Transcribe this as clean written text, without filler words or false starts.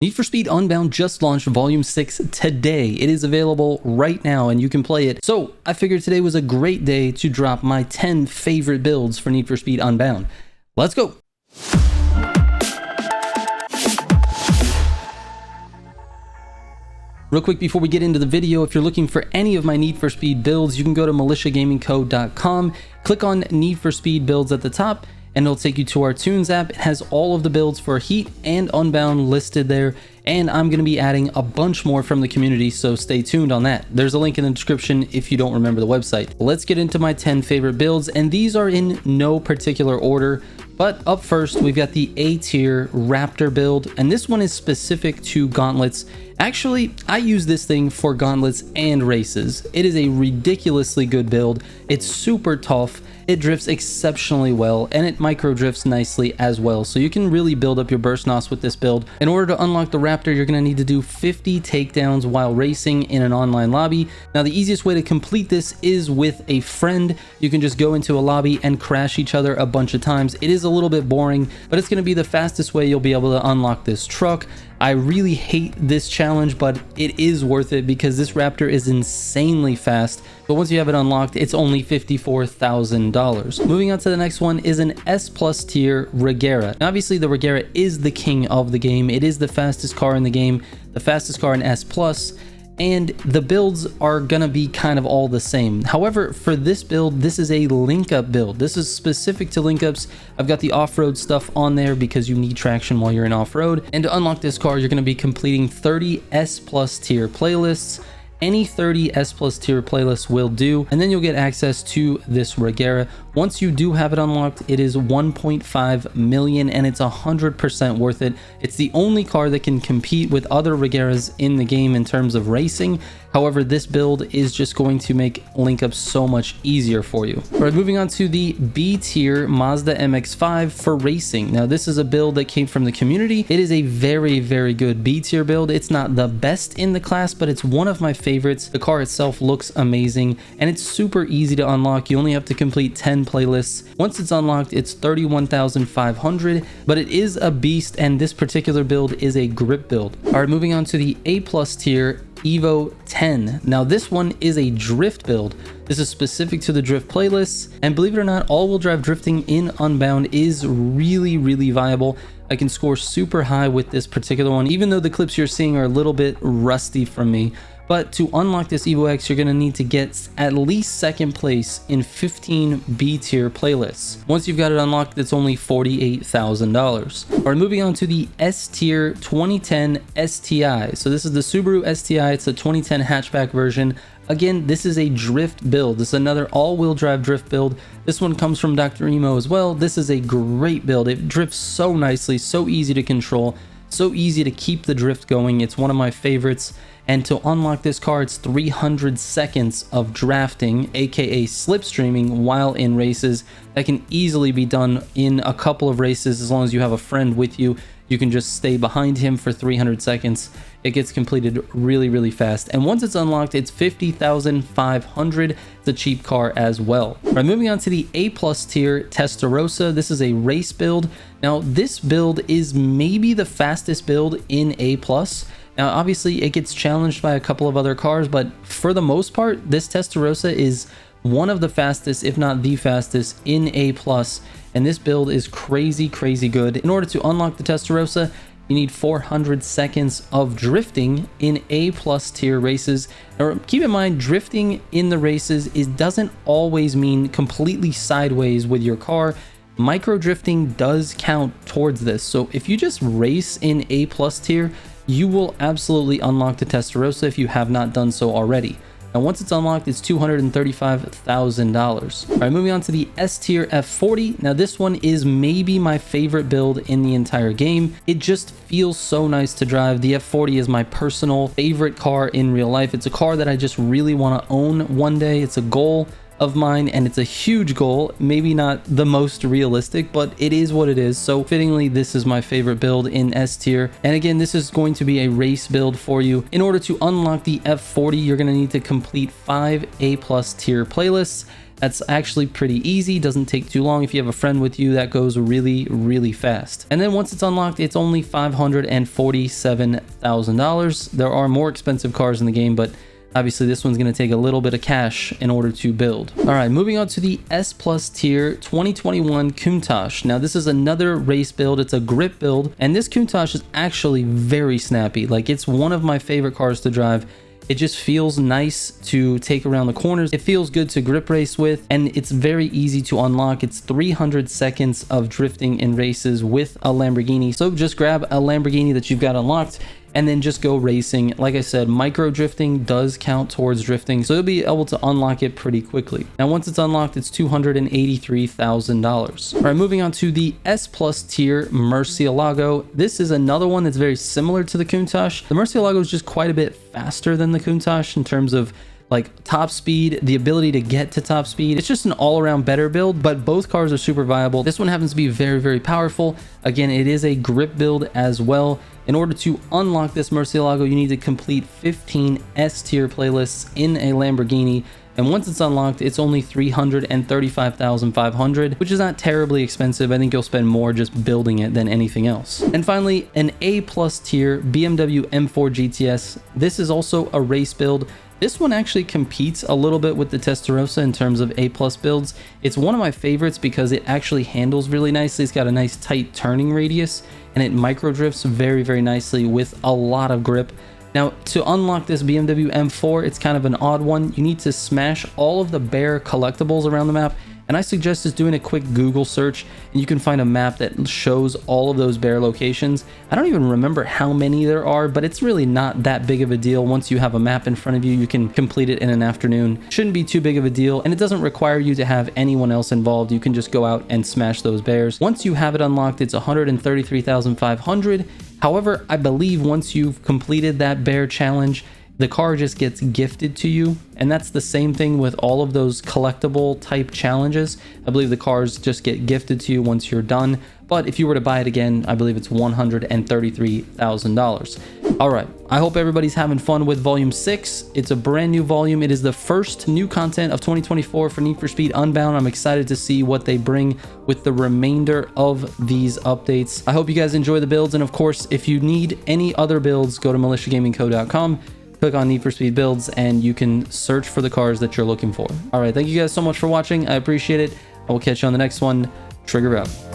Need for Speed Unbound just launched Volume 6 today. It is available right now and you can play it. So I figured today was a great day to drop my 10 favorite builds for Need for Speed Unbound. Let's go. Real quick before we get into the video, if you're looking for any of my Need for Speed builds, you can go to militiagamingco.com, click on Need for Speed builds at the top, and it'll take you to our Tunes app. It has all of the builds for Heat and Unbound listed there, and I'm going to be adding a bunch more from the community, so stay tuned on that. There's a link in the description if you don't remember the website. Let's get into my 10 favorite builds, and these are in no particular order. But up first, we've got the A tier Raptor build, and this one is specific to gauntlets. Actually, I use this thing for gauntlets and races. It is a ridiculously good build. It's super tough. It drifts exceptionally well, and it micro drifts nicely as well. So you can really build up your burst nos with this build. In order to unlock the Raptor, you're going to need to do 50 takedowns while racing in an online lobby. Now, the easiest way to complete this is with a friend. You can just go into a lobby and crash each other a bunch of times. It is a little bit boring, but it's going to be the fastest way you'll be able to unlock this truck. I really hate this challenge, but it is worth it because this Raptor is insanely fast. But once you have it unlocked, it's only $54,000. Moving on to the next one is an S+ tier Regera. Now, obviously, the Regera is the king of the game. It is the fastest car in the game, the fastest car in S+. And the builds are gonna be kind of all the same. However, for this build, this is a link up build. This is specific to link ups. I've got the off-road stuff on there because you need traction while you're in off-road. And to unlock this car, you're gonna be completing 30 S+ tier playlists. Any 30 S+ tier playlists will do, and then you'll get access to this Regera. Once you do have it unlocked, it is 1.5 million and it's 100% worth it. It's the only car that can compete with other Regeras in the game in terms of racing. However, this build is just going to make link up so much easier for you. All right, moving on to the B tier Mazda MX5 for racing. Now, this is a build that came from the community. It is a very, very good B tier build. It's not the best in the class, but it's one of my favorites. The car itself looks amazing and it's super easy to unlock. You only have to complete 10 playlists. Once it's unlocked, it's 31,500, but it is a beast, and this particular build is a grip build. All right, moving on to the A+ tier Evo 10. Now, this one is a drift build. This is specific to the drift playlists, and believe it or not, all-wheel drive drifting in Unbound is really viable. I can score super high with this particular one, even though the clips you're seeing are a little bit rusty from me. But to unlock this Evo X, you're going to need to get at least second place in 15 B tier playlists. Once you've got it unlocked, it's only $48,000. All right, moving on to the S tier 2010 STI. So this is the Subaru STI. It's a 2010 hatchback version. Again, this is a drift build. This is another all-wheel drive drift build. This one comes from Dr. Emo as well. This is a great build. It drifts so nicely, so easy to control, so easy to keep the drift going. It's one of my favorites. And to unlock this car, it's 300 seconds of drafting, aka slipstreaming, while in races. That can easily be done in a couple of races as long as you have a friend with you. You can just stay behind him for 300 seconds. It gets completed really fast. And once it's unlocked, it's 50,500. It's a cheap car as well. All right, moving on to the A+ tier Testarosa. This is a race build. Now, this build is maybe the fastest build in A+. Now, obviously, it gets challenged by a couple of other cars, but for the most part, this Testarosa is one of the fastest, if not the fastest, in A+, and this build is crazy good. In order to unlock the Testarosa, you need 400 seconds of drifting in A+ tier races. Now, keep in mind, drifting in the races doesn't always mean completely sideways with your car. Micro drifting does count towards this, so if you just race in A+ tier, you will absolutely unlock the Testarosa if you have not done so already. Now, once it's unlocked, it's $235,000. All right, moving on to the S tier F40. Now, this one is maybe my favorite build in the entire game. It just feels so nice to drive. The F40 is my personal favorite car in real life. It's a car that I just really want to own one day. It's a goal of mine, and it's a huge goal. Maybe not the most realistic, but it is what it is. So fittingly, this is my favorite build in S tier. And again, this is going to be a race build for you. In order to unlock the F40, you're going to need to complete 5 A+ tier playlists. That's actually pretty easy, doesn't take too long. If you have a friend with you, that goes really fast. And then once it's unlocked, it's only $547,000. There are more expensive cars in the game, but obviously this one's going to take a little bit of cash in order to build. All right, moving on to the S Plus tier 2021 Countach. Now this is another race build. It's a grip build, and this Countach is actually very snappy. Like, it's one of my favorite cars to drive. It just feels nice to take around the corners. It feels good to grip race with, and it's very easy to unlock. It's 300 seconds of drifting in races with a Lamborghini. So just grab a Lamborghini that you've got unlocked and then just go racing. Like I said, micro drifting does count towards drifting, so you'll be able to unlock it pretty quickly. Now once it's unlocked, it's $283,000. All right, moving on to the S Plus tier Murcielago. This is another one that's very similar to the Countach. The Murcielago is just quite a bit faster than the Countach in terms of like top speed, the ability to get to top speed. It's just an all-around better build, but both cars are super viable. This one happens to be very powerful. Again, it is a grip build as well. In order to unlock this Murcielago, you need to complete 15 S tier playlists in a Lamborghini. And once it's unlocked, it's only $335,500, which is not terribly expensive. I think you'll spend more just building it than anything else. And finally, an A plus tier BMW M4 GTS. This is also a race build. This one actually competes a little bit with the Testarosa in terms of A plus builds. It's one of my favorites because it actually handles really nicely. It's got a nice tight turning radius, and it micro drifts very nicely with a lot of grip. Now, to unlock this BMW M4, it's kind of an odd one. You need to smash all of the bare collectibles around the map, and I suggest just doing a quick Google search, and you can find a map that shows all of those bare locations. I don't even remember how many there are, but it's really not that big of a deal. Once you have a map in front of you, you can complete it in an afternoon. Shouldn't be too big of a deal, and it doesn't require you to have anyone else involved. You can just go out and smash those bears. Once you have it unlocked, it's $133,500. However, I believe once you've completed that bear challenge, the car just gets gifted to you, and that's the same thing with all of those collectible type challenges. I believe the cars just get gifted to you once you're done, but if you were to buy it again, I believe it's $133,000. All right, I hope everybody's having fun with Volume 6. It's a brand new volume. It is the first new content of 2024 for Need for Speed Unbound. I'm excited to see what they bring with the remainder of these updates. I hope you guys enjoy the builds, and of course, if you need any other builds, go to militiagamingco.com. Click on Need for Speed Builds, and you can search for the cars that you're looking for. All right, thank you guys so much for watching. I appreciate it. I will catch you on the next one. Trigger out.